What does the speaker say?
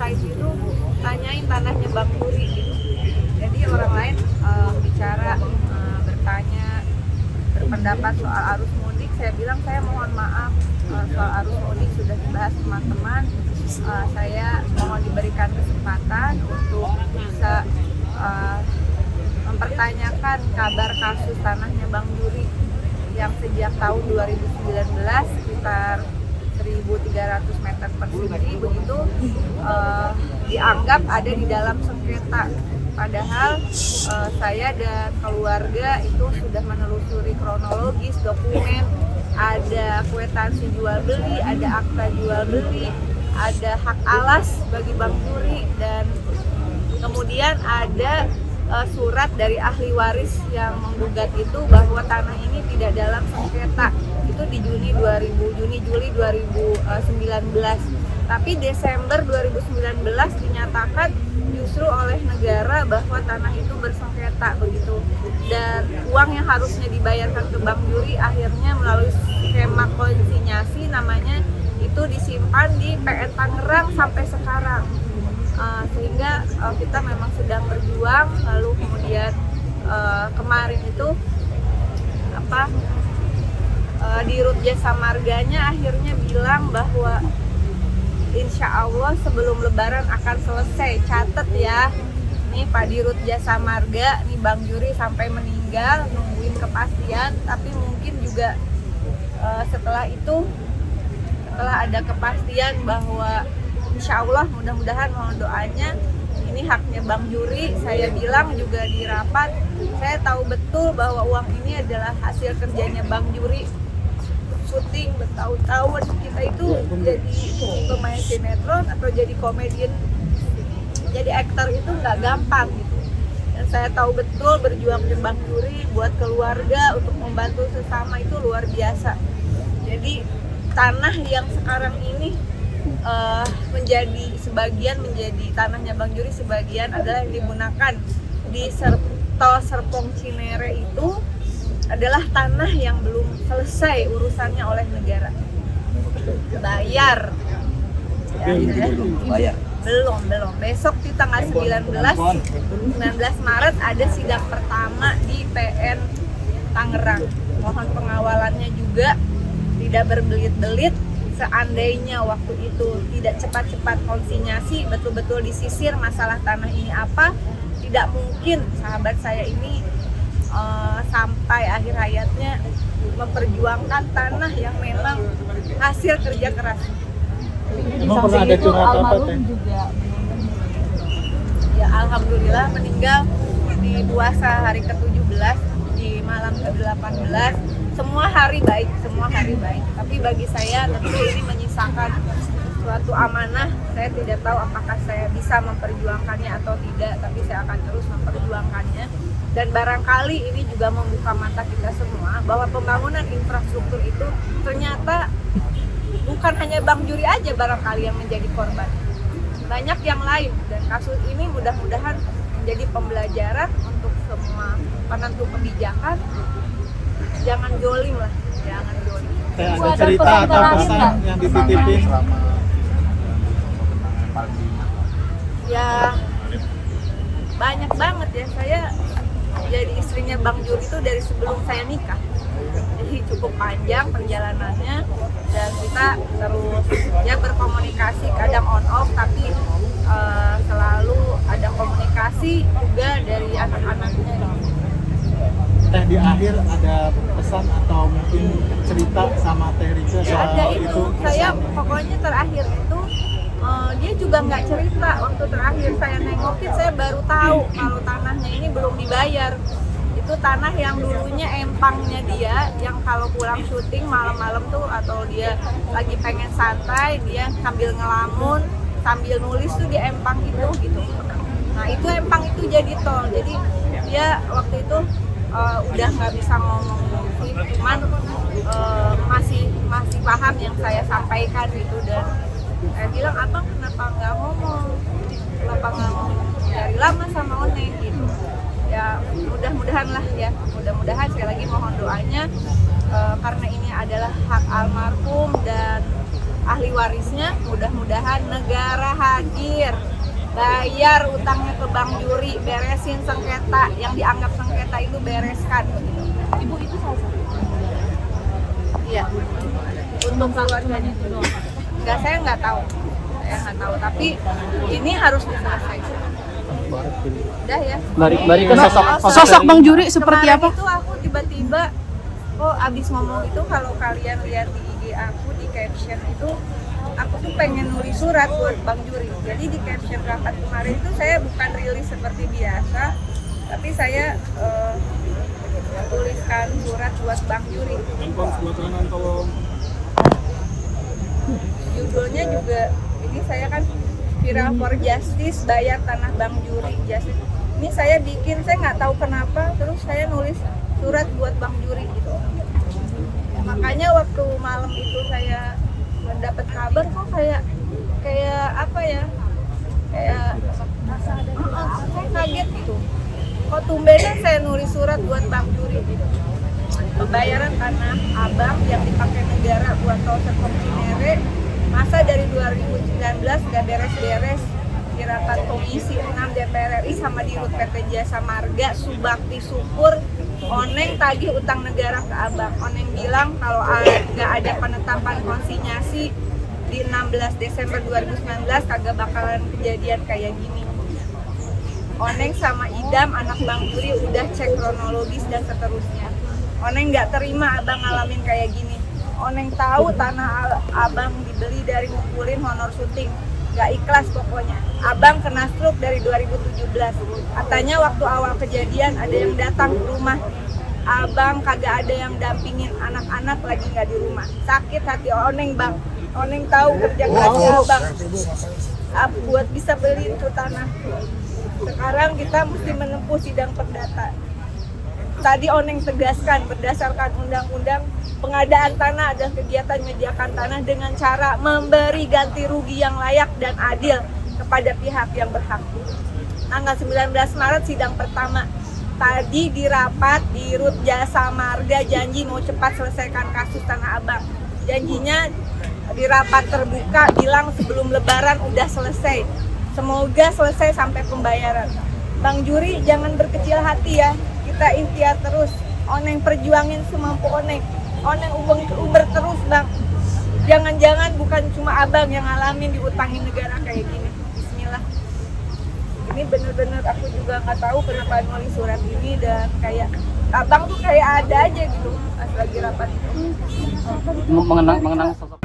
site itu tanyain tanahnya Bang Yuri gitu. Jadi orang lain bicara, bertanya, berpendapat soal arus mudik. Saya bilang saya mohon maaf, soal arus mudik sudah dibahas teman-teman. Saya mohon diberikan kesempatan untuk bisa mempertanyakan kabar kasus tanahnya Bang Yuri yang sejak tahun 2019 sekitar 1.300 meter persegi begitu dianggap ada di dalam sengketa. Padahal saya dan keluarga itu sudah menelusuri kronologis dokumen, ada kwitansi jual beli, ada akta jual beli, ada hak alas bagi Bang Yuri, dan kemudian ada surat dari ahli waris yang menggugat itu bahwa tanah ini tidak dalam sengketa. Itu di Juli 2019. Tapi Desember 2019 dinyatakan justru oleh negara bahwa tanah itu bersengketa begitu. Dan uang yang harusnya dibayarkan ke Bang Yuri akhirnya melalui skema konsinyasi namanya itu disimpan di PN Tangerang sampai sekarang. Sehingga kita memang sedang berjuang. Lalu kemudian kemarin itu di Rut Jasa Marganya akhirnya bilang bahwa insya Allah sebelum Lebaran akan selesai. Catet ya, nih Pak Dirut Jasa Marga, nih Bang Yuri sampai meninggal nungguin kepastian. Tapi mungkin juga setelah itu, setelah ada kepastian bahwa insya Allah mudah-mudahan mohon doanya ini haknya Bang Yuri. Saya bilang juga di rapat, saya tahu betul bahwa uang ini adalah hasil kerjanya Bang Yuri. Syuting bertahun-tahun, kita itu jadi pemain sinetron atau jadi komedian, jadi aktor itu nggak gampang gitu. Dan saya tahu betul berjuang di Bang Yuri buat keluarga, untuk membantu sesama itu luar biasa. Jadi tanah yang sekarang ini menjadi sebagian menjadi tanahnya Bang Yuri, sebagian adalah yang digunakan di Tol Serpong Cinere itu adalah tanah yang belum selesai urusannya oleh negara. Bayar. Bayar. Belum. Besok di tanggal 19 Maret ada sidang pertama di PN Tangerang. Mohon pengawalannya juga tidak berbelit-belit. Seandainya waktu itu tidak cepat-cepat konsinyasi, betul-betul disisir masalah tanah ini apa, tidak mungkin sahabat saya ini sampai akhir hayatnya memperjuangkan tanah yang memang hasil kerja keras. Emang pernah ada curhat apa teh? Ya alhamdulillah meninggal di puasa hari ke-17, di malam ke-18. Semua hari baik. Tapi bagi saya tentu ini menyisakan suatu amanah. Saya tidak tahu apakah saya bisa memperjuangkannya atau tidak, tapi saya akan terus memperjuangkannya. Dan barangkali ini juga membuka mata kita semua bahwa pembangunan infrastruktur itu ternyata bukan hanya Bang Yuri aja barangkali yang menjadi korban. Banyak yang lain, dan kasus ini mudah-mudahan menjadi pembelajaran untuk semua penentu kebijakan. Jangan jolim lah, jangan jolim. Ada cerita atau pesan yang dititipin? Ya banyak banget ya. Saya jadi istrinya Bang Yuri itu dari sebelum saya nikah. Jadi cukup panjang perjalanannya, dan kita terus ya berkomunikasi, kadang on off, tapi selalu ada komunikasi juga dari anak-anaknya. Teh di akhir ada pesan atau mungkin cerita sama Teh Rika soal Ada itu. Saya pokoknya terakhir itu dia juga nggak cerita. Waktu terakhir saya nengokin, saya baru tahu kalau tanahnya ini belum dibayar. Itu tanah yang dulunya empangnya dia, yang kalau pulang syuting malam-malam tuh atau dia lagi pengen santai, dia sambil ngelamun, sambil nulis tuh di empang itu gitu. Nah itu empang itu jadi tol. Jadi dia waktu itu udah nggak bisa ngomong, cuman masih paham yang saya sampaikan gitu. Dan saya bilang, abang kenapa nggak ngomong dari lama sama Oneng gitu. Ya mudah-mudahan lah ya, mudah-mudahan sekali lagi mohon doanya, karena ini adalah hak almarhum dan ahli warisnya, mudah-mudahan negara hadir, bayar utangnya ke Bang Juri, beresin sengketa yang dianggap sengketa itu, bereskan gitu. Ibu itu salah satu. Iya. Untuk keluarganya itu doang. Enggak, saya nggak tahu. Saya nggak tahu, tapi ini harus diselesaikan. Udah ya. Balik ke Sosok Bang Juri seperti Kemarin apa? itu aku tiba-tiba abis ngomong itu, kalau kalian lihat di IG aku di caption itu, aku tuh pengen nulis surat buat Bang Juri. Jadi di caption rapat kemarin itu saya bukan rilis seperti biasa, tapi saya tuliskan surat buat Bang Juri. Judulnya juga ini, saya kan Viral for Justice, bayar tanah Bang Juri Justice. Ini saya bikin, saya nggak tahu kenapa, terus saya nulis surat buat Bang Juri gitu. Makanya waktu malam itu saya mendapat kabar kok kayak apa ya, kayak saya kaget gitu. Kok tumbennya saya nulis surat buat Bang Juri gitu. Pembayaran tanah Abang yang dipakai negara buat tol Serpong Cinere, masa dari 2019 nggak beres-beres. Di rapat komisi 6 DPR RI sama di RUT PT Jasa Marga, Subakti Syukur, Oneng tagih utang negara ke Abang. Oneng bilang kalau nggak ada penetapan konsinyasi di 16 Desember 2019 kagak bakalan kejadian kayak gini. Oneng sama Idam anak Bang Juri udah cek kronologis dan seterusnya. Oneng nggak terima Abang ngalamin kayak gini. Oneng tahu tanah Abang dibeli dari ngumpulin honor syuting. Nggak ikhlas pokoknya. Abang kena stroke dari 2017. Katanya waktu awal kejadian ada yang datang ke rumah. Abang kagak ada yang dampingin, anak-anak lagi nggak di rumah. Sakit hati Oneng Bang. Oneng tahu kerja kerasnya Abang buat bisa beli itu tanah. Sekarang kita mesti menempuh sidang perdata. Tadi Oneng tegaskan berdasarkan undang-undang pengadaan tanah adalah kegiatan menyediakan tanah dengan cara memberi ganti rugi yang layak dan adil kepada pihak yang berhak. Tanggal 19 Maret sidang pertama. Tadi di rapat di RUT Jasa Marga janji mau cepat selesaikan kasus Tanah Abang. Janjinya di rapat terbuka bilang sebelum Lebaran udah selesai. Semoga selesai sampai pembayaran. Bang Juri jangan berkecil hati ya. Kita ikhtiar terus. Oneng perjuangin semampu Oneng. Oneng uber terus Bang. Jangan-jangan bukan cuma Abang yang ngalamin diutangin negara kayak gini. Bismillah. Ini bener-bener aku juga nggak tahu kenapa nulis surat ini, dan kayak Abang tuh kayak ada aja gitu pas lagi rapat itu. mengenang sosok